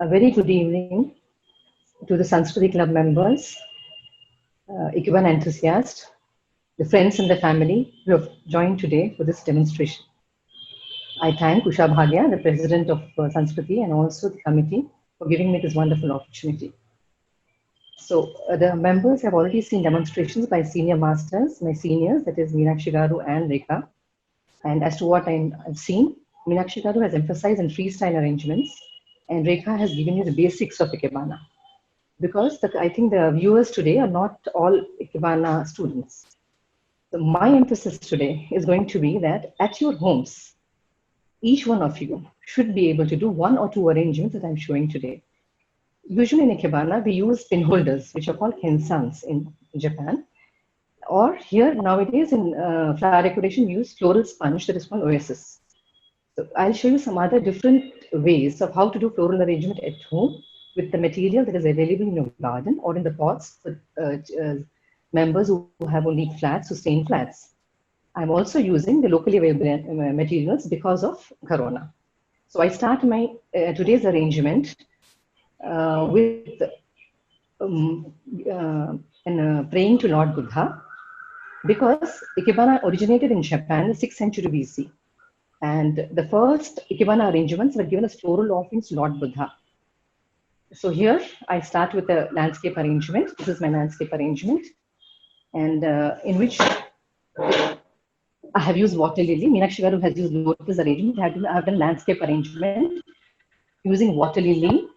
A very good evening to the Sanskriti Club members, Ikebana enthusiasts, the friends and the family who have joined today for this demonstration. I thank Usha Bhagia, the president of Sanskriti, and also the committee for giving me this wonderful opportunity. So the members have already seen demonstrations by senior masters, my seniors, that is Meenakshi Garu and Rekha. And as to what I've seen, Meenakshi Garu has emphasized in freestyle arrangements, and Rekha has given you the basics of Ikebana. Because I think the viewers today are not all Ikebana students. So my emphasis today is going to be that at your homes, each one of you should be able to do one or two arrangements that I'm showing today. Usually in Ikebana, we use pin holders, which are called kensans in Japan. Or here nowadays in flower decoration, we use floral sponge that is called oasis. So I'll show you some other different ways of how to do floral arrangement at home with the material that is available in your garden or in the pots for members who have only flats, who stay in flats. I'm also using the locally available materials because of Corona. So I start my today's arrangement with praying to Lord Buddha, because Ikebana originated in Japan in the 6th century BC. And the first Ikebana arrangements were given as floral offerings to Lord Buddha. So here I start with a landscape arrangement. This is my landscape arrangement, and in which I have used water lily. Meenakshi Garu has used lotus arrangement. I have done landscape arrangement using water lily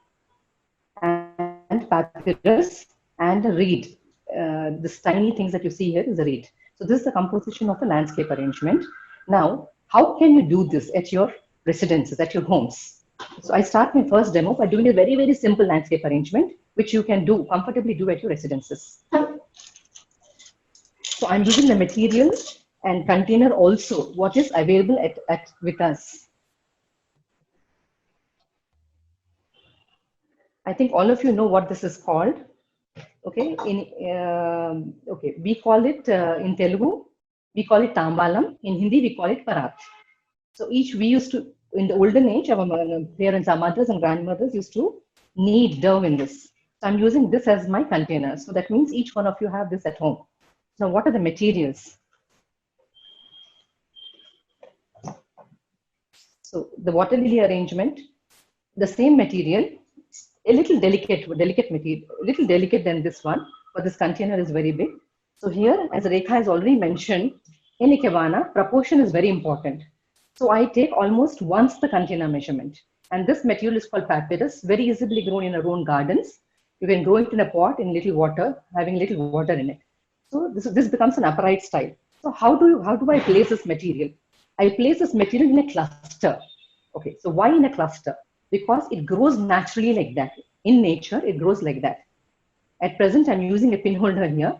and papyrus and a reed. This tiny things that you see here is a reed. So this is the composition of a landscape arrangement. Now, how can you do this at your residences, at your homes? So I start my first demo by doing a very, very simple landscape arrangement, which you can do, comfortably do at your residences. So I'm using the material and container also, what is available with us. I think all of you know what this is called. Okay, okay, we call it in Telugu, we call it tambalam. In Hindi, we call it parat. So we used to, in the olden age, our parents, our mothers and grandmothers used to knead dough in this. So I'm using this as my container. So that means each one of you have this at home. Now, what are the materials? So the water lily arrangement, the same material, a little delicate material, a little delicate than this one, but this container is very big. So here, as Rekha has already mentioned, in Ikebana, proportion is very important. So I take almost once the container measurement. And this material is called papyrus, very easily grown in our own gardens. You can grow it in a pot in little water, having little water in it. So this becomes an upright style. So how do I place this material? I place this material in a cluster. Okay, so why in a cluster? Because it grows naturally like that. In nature, it grows like that. At present, I'm using a pin holder here,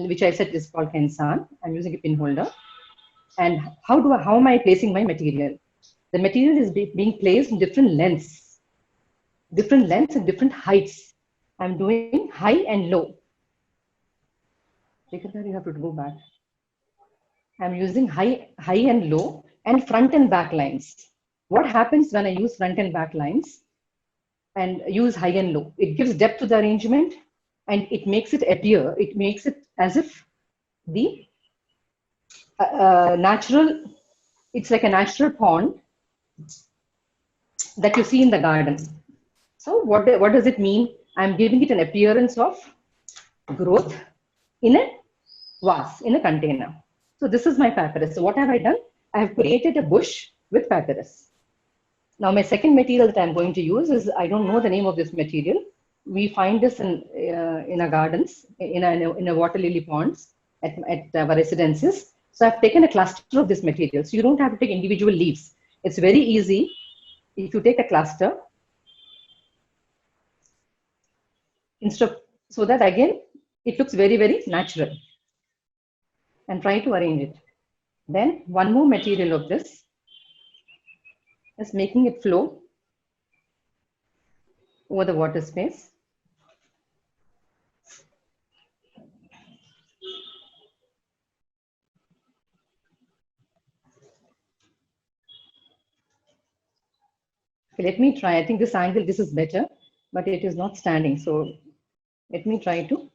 which I said is called Kensan. I'm using a pin holder. And how am I placing my material? The material is being placed in different lengths and different heights. I'm doing high and low. You have to go back. I'm using high and low and front and back lines. What happens when I use front and back lines and use high and low? It gives depth to the arrangement and it makes it appear, it makes it as if the natural, it's like a natural pond that you see in the garden. So what does it mean? I'm giving it an appearance of growth in a vase, in a container. So this is my papyrus. So what have I done? I have created a bush with papyrus. Now my second material that I'm going to use is, I don't know the name of this material. We find this in our gardens, in a water lily ponds at our residences. So I've taken a cluster of this material. So you don't have to take individual leaves. It's very easy. If you take a cluster, so that again, it looks very, very natural. And try to arrange it. Then one more material of this is making it flow over the water space. Okay, let me try. I think this angle, this is better, but it is not standing. So let me try to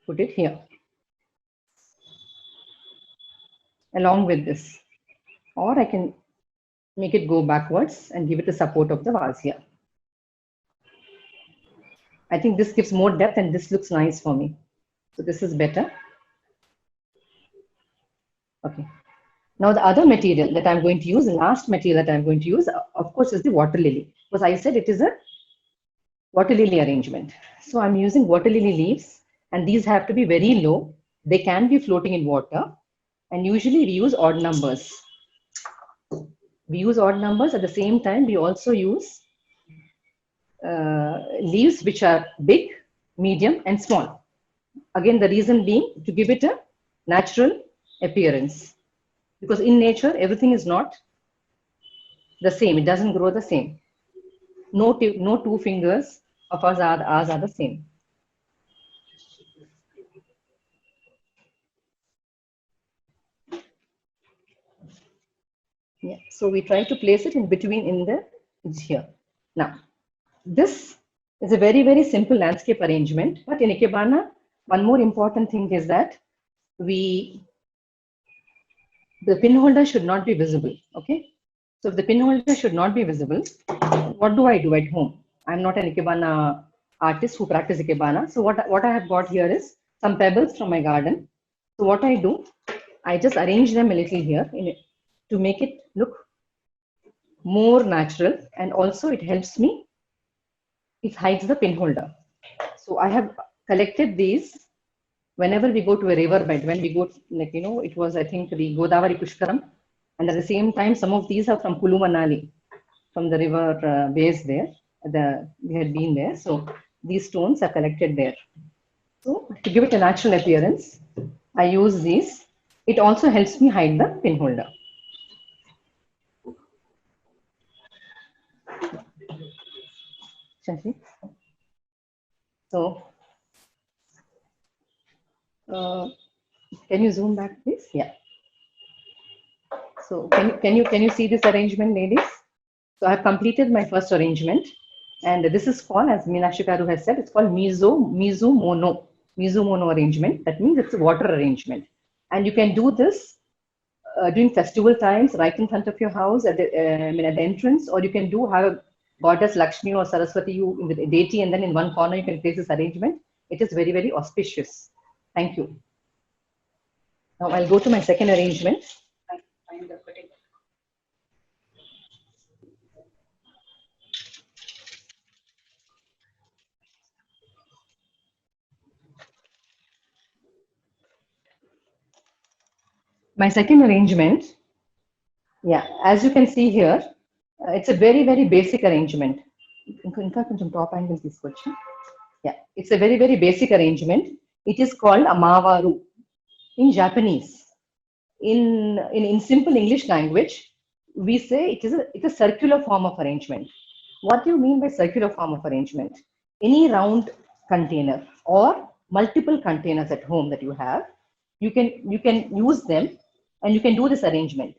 put it here along with this. Or I can make it go backwards and give it the support of the vase here. I think this gives more depth and this looks nice for me. So this is better. Okay. Now the other material that I'm going to use, the last material that I'm going to use, of course, is the water lily. Because I said it is a water lily arrangement. So I'm using water lily leaves and these have to be very low. They can be floating in water and usually we use odd numbers. We use odd numbers. At the same time, we also use leaves which are big, medium, and small. Again, the reason being to give it a natural appearance. Because in nature, everything is not the same. It doesn't grow the same. No two fingers of ours are the same. Yeah. So we try to place it in between in the here. Now, this is a very, very simple landscape arrangement. But in Ikebana, one more important thing is that the pin holder should not be visible. Okay. So if the pin holder should not be visible, what do I do at home? I'm not an Ikebana artist who practice Ikebana. So what I have got here is some pebbles from my garden. So what I do, I just arrange them a little here to make it look more natural, and also it helps me. It hides the pin holder. So I have collected these whenever we go to a river bed. When we go, like it was I think the Godavari Pushkaram, and at the same time some of these are from Kulu Manali, from the river base there. We had been there, so these stones are collected there. So to give it a natural appearance, I use these. It also helps me hide the pin holder. Shashi. So, can you zoom back, please? Yeah. So can you see this arrangement, ladies? So I have completed my first arrangement, and this is called, as Meenakshi Garu has said, it's called Mizu Mono arrangement. That means it's a water arrangement, and you can do this during festival times, right in front of your house at the entrance, or you can have a goddess Lakshmi or Saraswati, you with a deity, and then in one corner you can place this arrangement. It is very, very auspicious. Thank you. Now I'll go to my second arrangement. My second arrangement, yeah, as you can see here, it's a very, very basic arrangement. Top angle yeah, it's a very, very basic arrangement. It is called a Mawaru in Japanese. In simple English language, we say it's a circular form of arrangement. What do you mean by circular form of arrangement? Any round container or multiple containers at home that you have, you can use them and you can do this arrangement.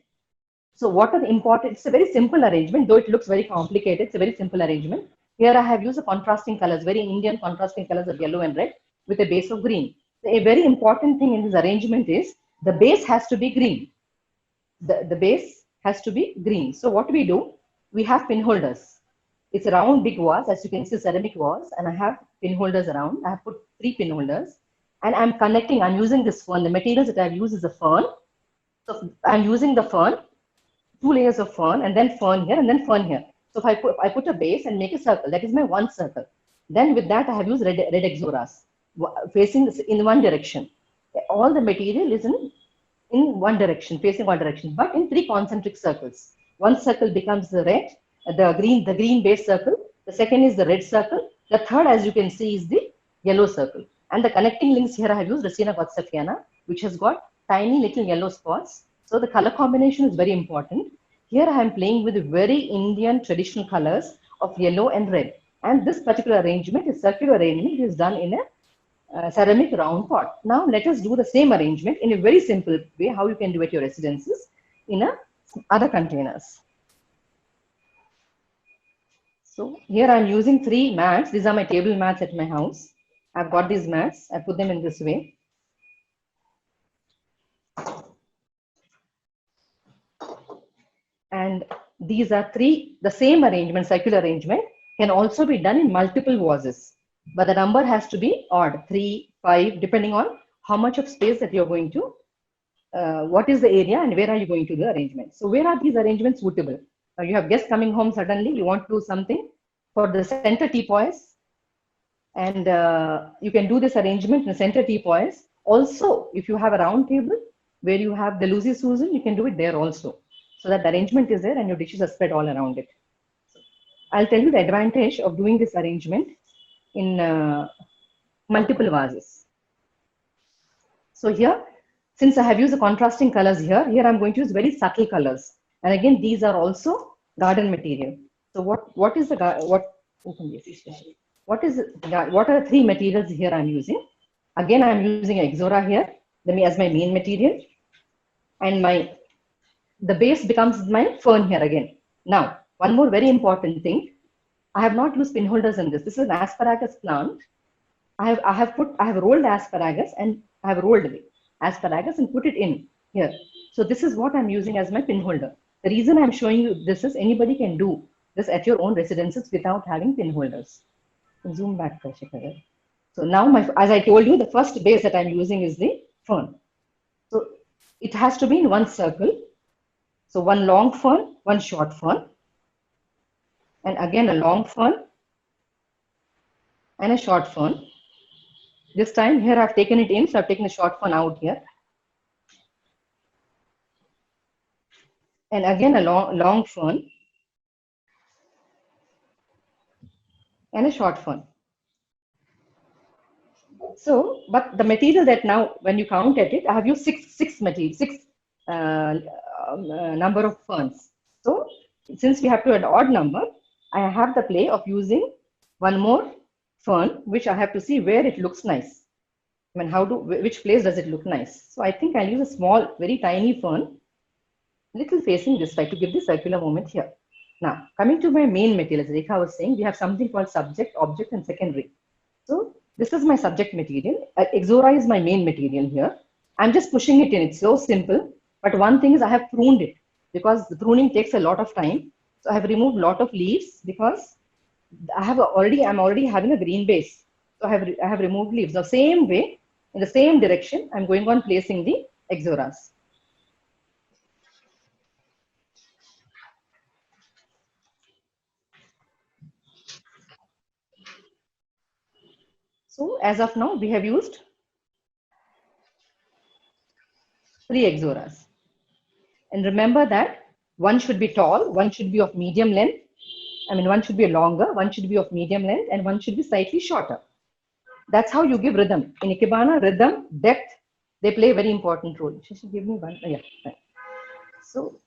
So what are the important? It's a very simple arrangement, though it looks very complicated. It's a very simple arrangement. Here I have used the contrasting colors, very Indian contrasting colors of yellow and red with a base of green. So a very important thing in this arrangement is the base has to be green. The base has to be green. So what we do, we have pin holders. It's a round big vase, as you can see, ceramic vase, and I have pin holders around. I have put 3 pin holders, and I'm using this fern. The materials that I've used is a fern. So I'm using the fern, 2 layers of fern, and then fern here, and then fern here. So if I put a base and make a circle, that is my one circle. Then with that, I have used red exoras facing in one direction. All the material is in one direction, facing one direction, but in 3 concentric circles. One circle becomes the red, the green base circle. The second is the red circle. The third, as you can see, is the yellow circle. And the connecting links here I have used Resina Gotsafiana, which has got tiny little yellow spots. So the color combination is very important. Here I am playing with very Indian traditional colors of yellow and red. And this particular arrangement is circular arrangement. It is done in a ceramic round pot. Now let us do the same arrangement in a very simple way, how you can do at your residences in other containers. So here I'm using 3 mats. These are my table mats at my house. I've got these mats. I put them in this way. And these are 3, the same arrangement, circular arrangement, can also be done in multiple vases. But the number has to be odd, 3, 5, depending on how much of space that you're going to, what is the area and where are you going to do the arrangement. So where are these arrangements suitable? Now you have guests coming home suddenly, you want to do something for the center teapoys, and you can do this arrangement in the center teapoys. Also, if you have a round table where you have the Lucy Susan, you can do it there also. So that the arrangement is there and your dishes are spread all around it. So I'll tell you the advantage of doing this arrangement in multiple vases. So here, since I have used the contrasting colors here I'm going to use very subtle colors. And again, these are also garden material. So what is the, what are the 3 materials here I'm using? Again, I'm using Ixora here as my main material. And the base becomes my fern here again. Now, one more very important thing. I have not used pin holders in this. This is an asparagus plant. I have rolled asparagus and I have rolled asparagus and put it in here. So this is what I'm using as my pin holder. The reason I'm showing you this is anybody can do this at your own residences without having pin holders. Zoom back. So now as I told you, the first base that I'm using is the fern. So it has to be in one circle. So one long fern, one short fern, and again a long fern and a short fern. This time here I've taken it in, so I've taken the short fern out here. And again a long fern and a short fern. So, but the material that now, when you count at it, I have used six number of ferns. So, since we have to an odd number, I have the play of using one more fern, which I have to see where it looks nice. I mean, which place does it look nice? So I think I'll use a small, very tiny fern, little facing this way to give the circular movement here. Now, coming to my main material, as Rekha was saying, we have something called subject, object, and secondary. So this is my subject material. Ixora is my main material here. I'm just pushing it in. It's so simple. But one thing is I have pruned it because the pruning takes a lot of time. So I have removed a lot of leaves because I'm already having a green base. So I have removed leaves. The same way, in the same direction, I'm going on placing the Ixoras. So as of now, we have used 3 Ixoras. And remember that one should be tall, one should be of medium length. I mean, one should be longer, one should be of medium length, and one should be slightly shorter. That's how you give rhythm. In Ikebana, rhythm, depth, they play a very important role. She should give me one. Yeah. So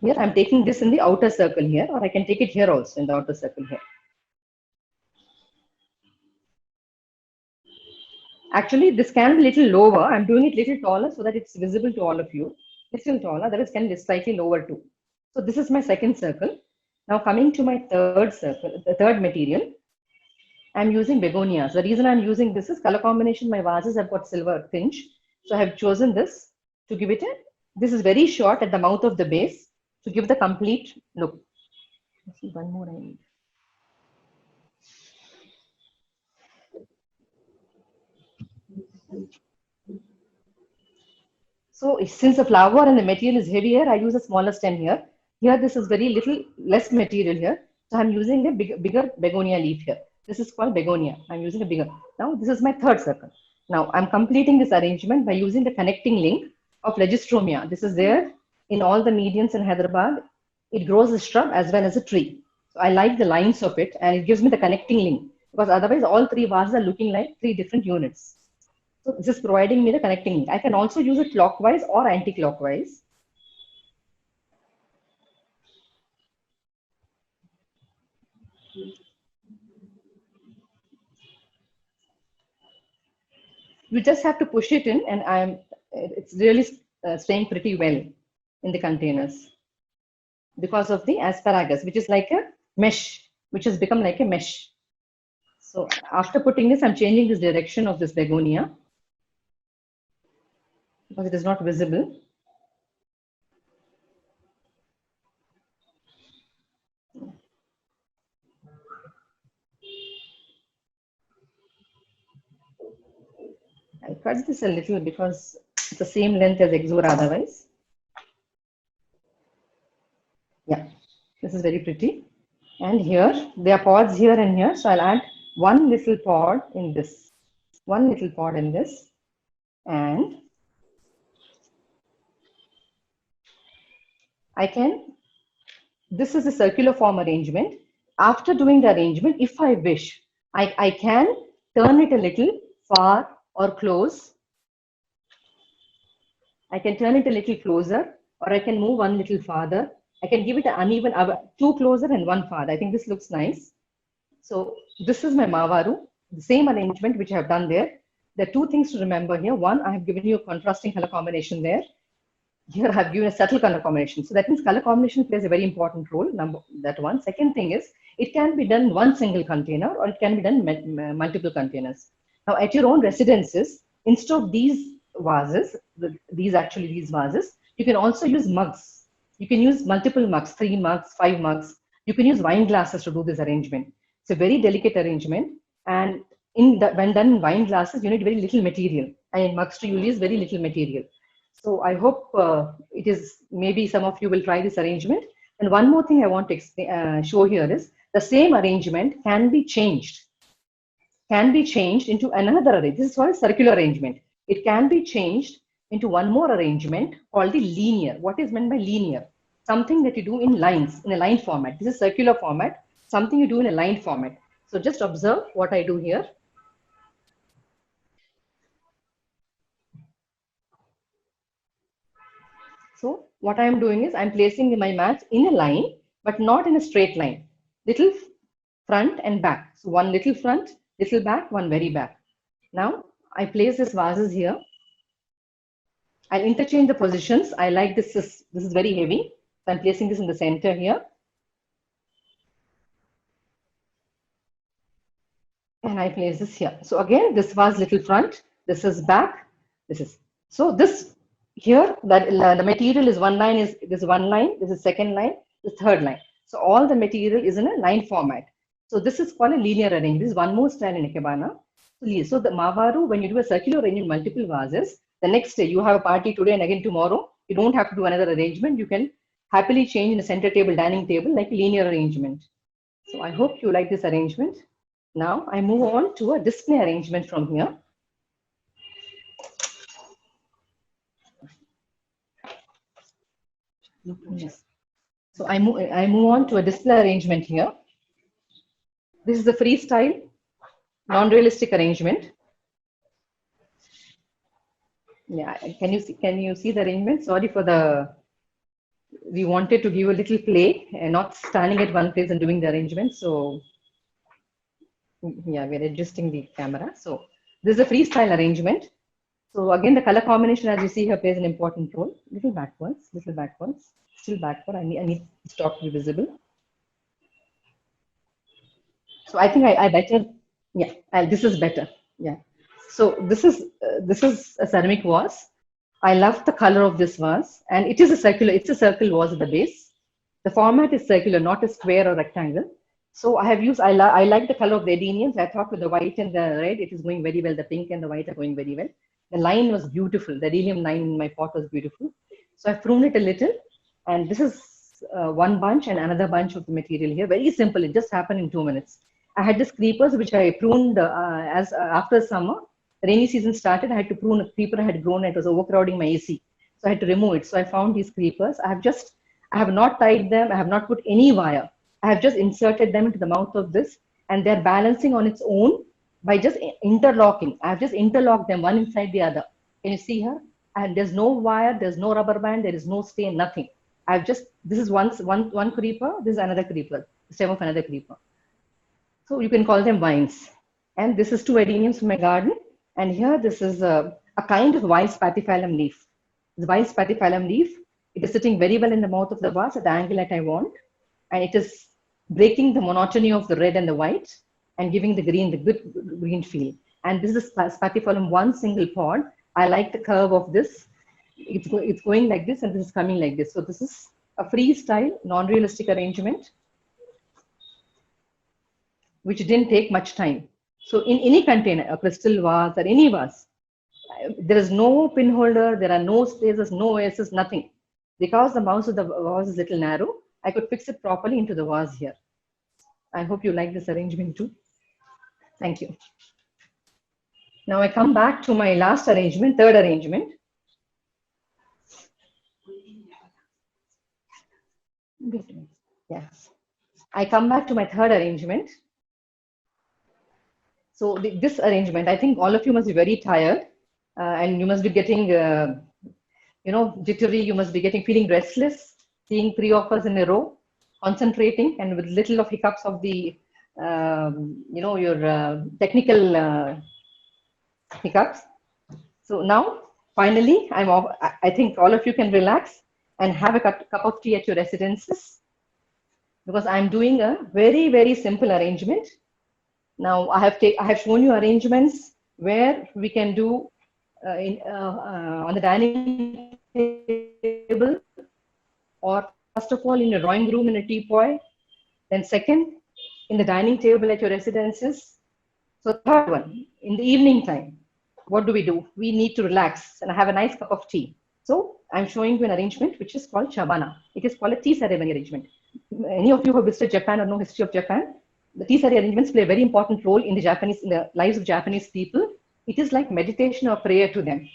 here I'm taking this in the outer circle here, or I can take it here also in the outer circle here. Actually, this can be a little lower. I'm doing it a little taller so that it's visible to all of you. It's still taller, that is can be slightly lower too. So this is my second circle. Now coming to my third circle, the third material, I'm using begonias. The reason I'm using this is color combination. My vases have got silver tinge. So I have chosen this to give it this is very short at the mouth of the base to give the complete look. Let's see, one more I need. So since the flower and the material is heavier, I use a smaller stem here. Here, this is very little less material here. So I'm using a bigger begonia leaf here. This is called begonia. I'm using a bigger. Now, this is my third circle. Now, I'm completing this arrangement by using the connecting link of Legistromia. This is there in all the medians in Hyderabad. It grows a shrub as well as a tree. So I like the lines of it and it gives me the connecting link because otherwise all 3 vases are looking like 3 different units. So this is providing me the connecting link. I can also use it clockwise or anti-clockwise. You just have to push it in and it's really staying pretty well in the containers. because of the asparagus, which is like a mesh, which has become like a mesh. So after putting this, I'm changing this direction of this begonia because it is not visible. I'll cut this a little because it's the same length as Exora otherwise. Yeah, this is very pretty. And here, there are pods here and here. So I'll add one little pod in this, one little pod in this. And this is a circular form arrangement. After doing the arrangement, if I wish, I can turn it a little far or close. I can turn it a little closer, or I can move one little farther. I can give it an uneven, two closer and one farther. I think this looks nice. So this is my Mavaru, the same arrangement which I have done there. There are two things to remember here. One, I have given you a contrasting color combination there. Here I have given a subtle color combination. So that means color combination plays a very important role, that one. Second thing is, it can be done in one single container or it can be done in multiple containers. Now at your own residences, instead of these vases, these vases, you can also use mugs. You can use multiple mugs, 3 mugs, 5 mugs. You can use wine glasses to do this arrangement. It's a very delicate arrangement. And when done in wine glasses, you need very little material. And in mugs too, you use very little material. So I hope maybe some of you will try this arrangement. And one more thing I want to show here is the same arrangement can be changed into another arrangement. This is called circular arrangement. It can be changed into one more arrangement called the linear. What is meant by linear? Something that you do in lines, in a line format. This is circular format, something you do in a line format. So just observe what I do here. So what I am doing is I'm placing my mats in a line, but not in a straight line. Little front and back. So one little front, little back, one very back. Now I place these vases here. I'll interchange the positions. I like this is very heavy. So I'm placing this in the center here. And I place this here. So again, this was little front, this is back, this is. So this here, that the material is one line, this one line, this is second line, this third line. So all the material is in a line format. So this is called a linear arrangement. This is one more style in Ikebana. So the Mavaru, when you do a circular arrangement, multiple vases, the next day you have a party today and again tomorrow, you don't have to do another arrangement. You can happily change in a center table, dining table, like linear arrangement. So I hope you like this arrangement. Now I move on to a display arrangement from here. Yes. So I move on to a display arrangement here. This is a freestyle, non-realistic arrangement. Yeah, can you see the arrangement? Sorry for we wanted to give a little play and not standing at one place and doing the arrangement. So yeah, we're adjusting the camera. So this is a freestyle arrangement. So again, the color combination, as you see here, plays an important role. Little backwards, still backward. I need to stop to be visible. So I think I better, yeah, this is better. Yeah. So this is a ceramic vase. I love the color of this vase, and it's a circle vase at the base. The format is circular, not a square or rectangle. So I have used, I like the color of the adeniums. I thought with the white and the red, it is going very well. The pink and the white are going very well. The line was beautiful. The adenium line in my pot was beautiful. So I pruned it a little, and this is one bunch and another bunch of the material here. Very simple. It just happened in 2 minutes. I had this creepers which I pruned after summer. The rainy season started. I had to prune a creeper I had grown. It was overcrowding my AC, so I had to remove it. So I found these creepers. I have not tied them. I have not put any wire. I have just inserted them into the mouth of this, and they're balancing on its own by just interlocking. I have just interlocked them one inside the other. Can you see here? And there's no wire, there's no rubber band, there is no stain, nothing. This is one creeper, this is another creeper, the stem of another creeper. So you can call them vines. And this is 2 adeniums from my garden. And here this is a kind of wild spathiphyllum leaf. The wild spathiphyllum leaf It is sitting very well in the mouth of the vase at the angle that I want. And it is breaking the monotony of the red and the white and giving the green, the good green feel. And this is Spathiphyllum, one single pod. I like the curve of this. It's going like this and this is coming like this. So this is a freestyle, non-realistic arrangement, which didn't take much time. So in any container, a crystal vase or any vase, there is no pin holder, there are no spaces, no oasis, nothing. Because the mouth of the vase is a little narrow, I could fix it properly into the vase here. I hope you like this arrangement too. Thank you. Now I come back to my last arrangement, third arrangement. Yes. I come back to my third arrangement. So this arrangement, I think all of you must be very tired and you must be getting, jittery, you must be feeling restless, seeing 3 offers in a row, concentrating and with little of hiccups of the, your technical hiccups. So now, finally, I'm off. I think all of you can relax and have a cup of tea at your residences because I'm doing a very, very simple arrangement. Now, I have shown you arrangements where we can do on the dining table, or first of all in a drawing room in a teapot, then second in the dining table at your residences. So third one, in the evening time, what do? We need to relax and have a nice cup of tea. So I'm showing you an arrangement which is called Shabana. It is called a tea ceremony arrangement. Any of you who have visited Japan or know history of Japan, the tea ceremony arrangements play a very important role in the lives of Japanese people. It is like meditation or prayer to them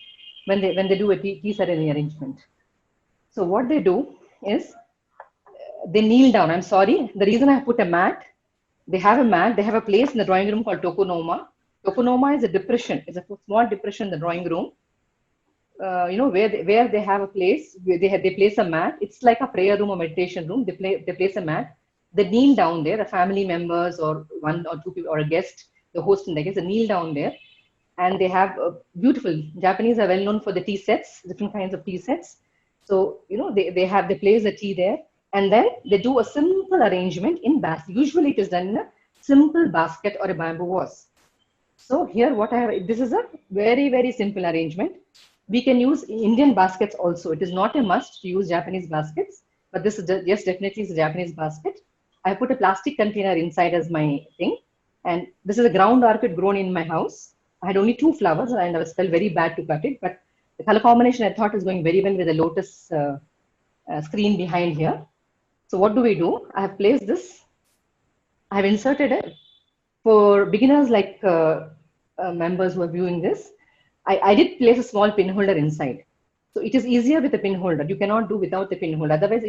when they do a tea ceremony arrangement. So what they do is they kneel down. I'm sorry, the reason I put a mat, they have a mat, they have a place in the drawing room called Tokonoma. Tokonoma is a depression, it's a small depression in the drawing room. Where they have a place, where they place a mat. It's like a prayer room or meditation room. They place a mat. They kneel down there. The family members or 1 or 2 people or a guest, the host and the guest, they kneel down there, and they have beautiful. Japanese are well known for the tea sets, different kinds of tea sets. So they place the tea there, and then they do a simple arrangement in basket. Usually it is done in a simple basket or a bamboo vase. So here what I have, this is a very, very simple arrangement. We can use Indian baskets also. It is not a must to use Japanese baskets, but this is yes, definitely is a Japanese basket. I put a plastic container inside as my thing, and this is a ground orchid grown in my house. I had only 2 flowers and I was felt very bad to cut it, but the color combination I thought is going very well with the lotus screen behind here. So what do? I have placed this. I have inserted it for beginners like members who are viewing this. I did place a small pin holder inside. So it is easier with a pin holder. You cannot do without the pin holder. Otherwise,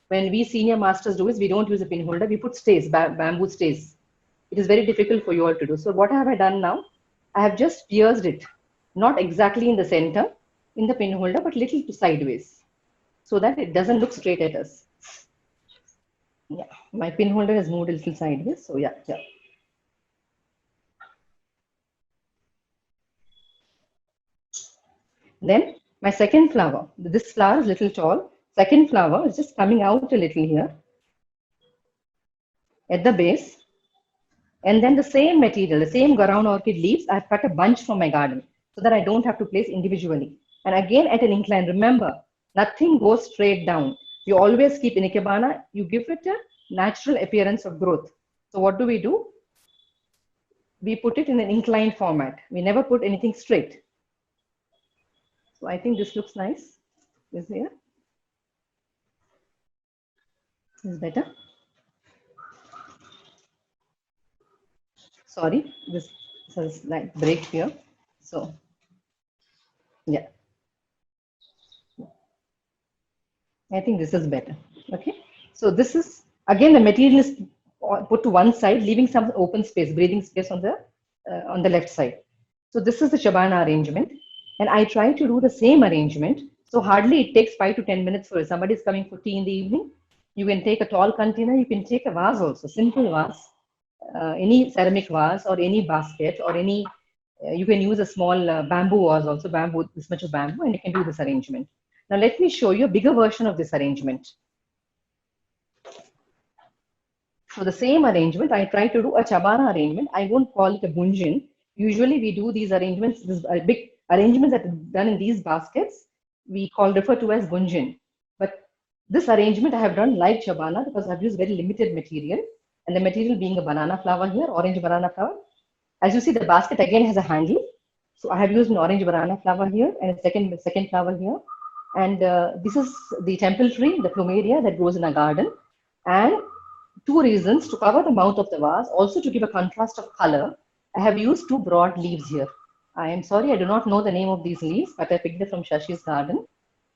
when we senior masters do is we don't use a pin holder. We put stays, bamboo stays. It is very difficult for you all to do. So what have I done now? I have just pierced it, not exactly in the center, in the pin holder, but little sideways, so that it doesn't look straight at us. Yeah, my pin holder has moved a little sideways. So yeah. Then my second flower, this flower is a little tall. Second flower is just coming out a little here at the base. And then the same material, the same ground orchid leaves, I've cut a bunch from my garden so that I don't have to place individually. And again at an incline, remember, nothing goes straight down. You always keep in Ikebana, you give it a natural appearance of growth. So what do? We put it in an inclined format. We never put anything straight. So I think this looks nice. This here is better. Sorry, this is like break here. So yeah, I think this is better. Okay. So this is again the material is put to one side, leaving some open space, breathing space on the left side. So this is the Shabana arrangement. And I try to do the same arrangement. So hardly it takes 5 to 10 minutes for somebody is coming for tea in the evening. You can take a tall container. You can take a vase also, simple vase, any ceramic vase or any basket or any. You can use a small bamboo vase also, bamboo, this much of bamboo, and you can do this arrangement. Now let me show you a bigger version of this arrangement. So the same arrangement, I try to do a Chabana arrangement. I won't call it a bunjin. Usually we do these arrangements, these big arrangements that are done in these baskets, we refer to as bunjin. But this arrangement I have done like Chabana because I've used very limited material, and the material being a banana flower here, orange banana flower. As you see, the basket again has a handle. So I have used an orange banana flower here and a second flower here. And this is the temple tree, the plumeria that grows in a garden. And two reasons: to cover the mouth of the vase, also to give a contrast of color. I have used two broad leaves here. I am sorry, I do not know the name of these leaves, but I picked them from Shashi's garden.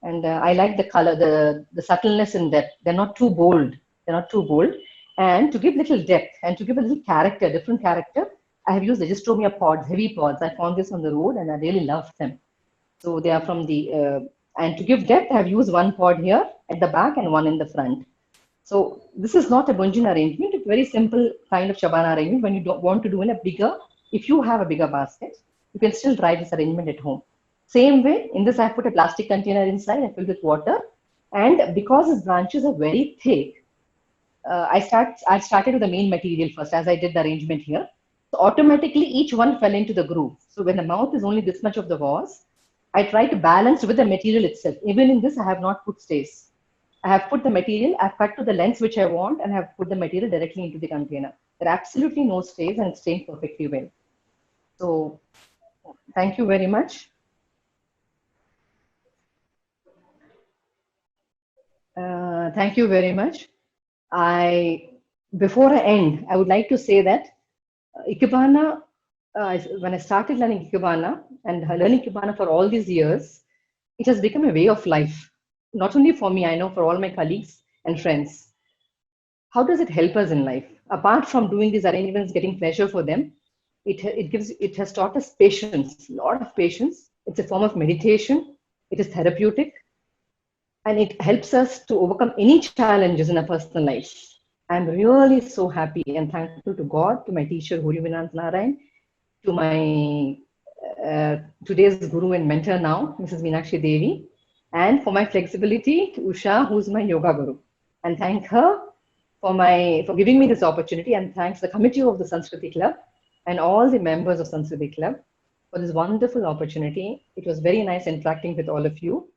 And I like the color, the subtleness in that. They're not too bold. They're not too bold. And to give little depth and to give a little character, different character, I have used Legistomia pods, heavy pods. I found this on the road and I really loved them. So they are from the, and to give depth, I have used one pod here at the back and one in the front. So this is not a bunjin arrangement. It's a very simple kind of Chabana arrangement. When you don't want to do in a bigger, if you have a bigger basket, you can still try this arrangement at home. Same way, in this I put a plastic container inside, I filled with water. And because its branches are very thick, I started with the main material first as I did the arrangement here. So automatically each one fell into the groove. So when the mouth is only this much of the vase, I try to balance with the material itself. Even in this, I have not put stays. I have put the material, I've cut to the length which I want and have put the material directly into the container. There are absolutely no stays and it's staying perfectly well. So thank you very much. Thank you very much. Before I end, I would like to say that Ikebana, when I started learning Ikebana and learning Ikebana for all these years, it has become a way of life. Not only for me, I know for all my colleagues and friends. How does it help us in life? Apart from doing these arrangements, getting pleasure for them, it has taught us patience, a lot of patience. It's a form of meditation. It is therapeutic. And it helps us to overcome any challenges in our personal lives. I'm really so happy and thankful to God, to my teacher, Guru Vinant Narayan, to my today's guru and mentor now, Mrs. Meenakshi Devi, and for my flexibility to Usha, who's my yoga guru. And thank her for giving me this opportunity, and thanks the committee of the Sanskriti Club and all the members of Sanskriti Club for this wonderful opportunity. It was very nice interacting with all of you.